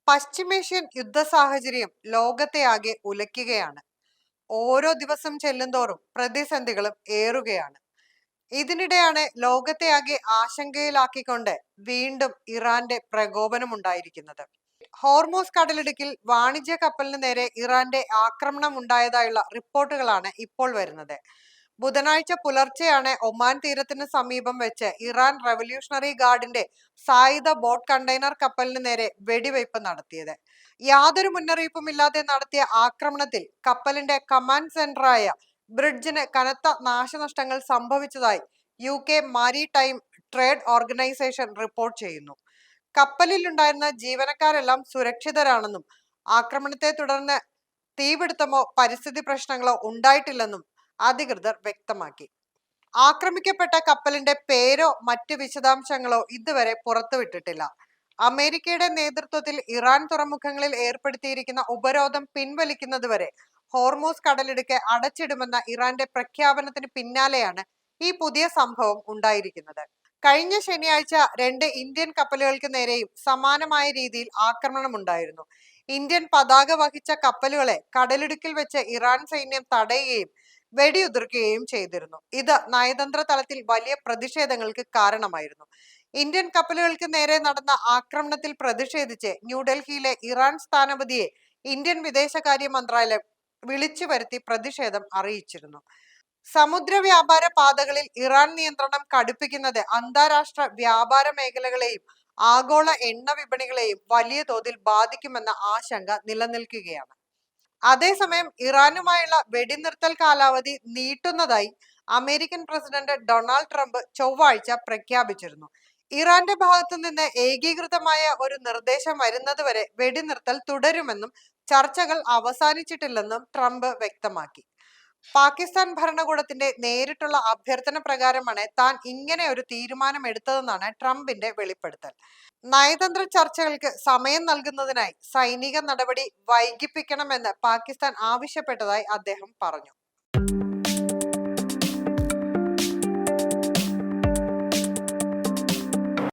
പശ്ചിമേഷ്യൻ യുദ്ധ സാഹചര്യം ലോകത്തെയാകെ ഉലയ്ക്കുകയാണ്. ഓരോ ദിവസം ചെല്ലുന്തോറും പ്രതിസന്ധികളും ഏറുകയാണ്. ഇതിനിടെയാണ് ലോകത്തെയാകെ ആശങ്കയിലാക്കിക്കൊണ്ട് വീണ്ടും ഇറാന്റെ പ്രകോപനമുണ്ടായിരിക്കുന്നത്. ഹോർമോസ് കടലിടുക്കിൽ വാണിജ്യ കപ്പലിന് നേരെ ഇറാന്റെ ആക്രമണം ഉണ്ടായതായുള്ള റിപ്പോർട്ടുകളാണ് ഇപ്പോൾ വരുന്നത്. ബുധനാഴ്ച പുലർച്ചെയാണ് ഒമാൻ തീരത്തിന് സമീപം വെച്ച് ഇറാൻ റവല്യൂഷണറി ഗാർഡിന്റെ സായുധ ബോട്ട് കണ്ടെയ്നർ കപ്പലിന് നേരെ വെടിവയ്പ് നടത്തിയത്. യാതൊരു മുന്നറിയിപ്പുമില്ലാതെ നടത്തിയ ആക്രമണത്തിൽ കപ്പലിന്റെ കമാൻഡ് സെന്ററായ ബ്രിഡ്ജിന് കനത്ത നാശനഷ്ടങ്ങൾ സംഭവിച്ചതായി UK maritime trade organisation report ചെയ്യുന്നു. കപ്പലിലുണ്ടായിരുന്ന ജീവനക്കാരെല്ലാം സുരക്ഷിതരാണെന്നും ആക്രമണത്തെ തുടർന്ന് തീപിടുത്തമോ പരിസ്ഥിതി പ്രശ്നങ്ങളോ ഉണ്ടായിട്ടില്ലെന്നും അധികൃതർ വ്യക്തമാക്കി. ആക്രമിക്കപ്പെട്ട കപ്പലിന്റെ പേരോ മറ്റു വിശദാംശങ്ങളോ ഇതുവരെ പുറത്തുവിട്ടിട്ടില്ല. അമേരിക്കയുടെ നേതൃത്വത്തിൽ ഇറാൻ തുറമുഖങ്ങളിൽ ഏർപ്പെടുത്തിയിരിക്കുന്ന ഉപരോധം പിൻവലിക്കുന്നതുവരെ ഹോർമോസ് കടലിടുക്ക് അടച്ചിടുമെന്ന ഇറാന്റെ പ്രഖ്യാപനത്തിന് പിന്നാലെയാണ് ഈ പുതിയ സംഭവം ഉണ്ടായിരിക്കുന്നത്. കഴിഞ്ഞ ശനിയാഴ്ച 2 ഇന്ത്യൻ കപ്പലുകൾക്ക് നേരെയും സമാനമായ രീതിയിൽ ആക്രമണമുണ്ടായിരുന്നു. ഇന്ത്യൻ പതാക വഹിച്ച കപ്പലുകളെ കടലിടുക്കിൽ വെച്ച് ഇറാൻ സൈന്യം തടയുകയും വെടിയുതിർക്കുകയും ചെയ്തിരുന്നു. ഇത് നയതന്ത്ര തലത്തിൽ വലിയ പ്രതിഷേധങ്ങൾക്ക് കാരണമായിരുന്നു. ഇന്ത്യൻ കപ്പലുകൾക്ക് നേരെ നടന്ന ആക്രമണത്തിൽ പ്രതിഷേധിച്ച് ന്യൂഡൽഹിയിലെ ഇറാൻ സ്ഥാനപതിയെ ഇന്ത്യൻ വിദേശകാര്യ മന്ത്രാലയം വിളിച്ചു വരുത്തി പ്രതിഷേധം അറിയിച്ചിരുന്നു. സമുദ്ര വ്യാപാര പാതകളിൽ ഇറാൻ നിയന്ത്രണം കടുപ്പിക്കുന്നത് അന്താരാഷ്ട്ര വ്യാപാര മേഖലകളെയും ആഗോള എണ്ണ വിപണികളെയും വലിയ തോതിൽ ബാധിക്കുമെന്ന ആശങ്ക നിലനിൽക്കുകയാണ്. അതേസമയം ഇറാനുമായുള്ള വെടിനിർത്തൽ കാലാവധി നീട്ടുന്നതായി അമേരിക്കൻ പ്രസിഡന്റ് ഡൊണാൾഡ് ട്രംപ് ചൊവ്വാഴ്ച പ്രഖ്യാപിച്ചിരുന്നു. ഇറാന്റെ ഭാഗത്തു നിന്ന് ഏകീകൃതമായ ഒരു നിർദ്ദേശം വരുന്നതുവരെ വെടിനിർത്തൽ തുടരുമെന്നും ചർച്ചകൾ അവസാനിച്ചിട്ടില്ലെന്നും ട്രംപ് വ്യക്തമാക്കി. പാകിസ്ഥാൻ ഭരണകൂടത്തിന്റെ നേരിട്ടുള്ള അഭ്യർത്ഥന പ്രകാരമാണ് താൻ ഇങ്ങനെ ഒരു തീരുമാനം എടുത്തതെന്നാണ് ട്രംപിന്റെ വെളിപ്പെടുത്തൽ. നയതന്ത്ര ചർച്ചകൾക്ക് സമയം നൽകുന്നതിനായി സൈനിക നടപടി വൈകിപ്പിക്കണമെന്ന് പാകിസ്ഥാൻ ആവശ്യപ്പെട്ടതായി അദ്ദേഹം പറഞ്ഞു.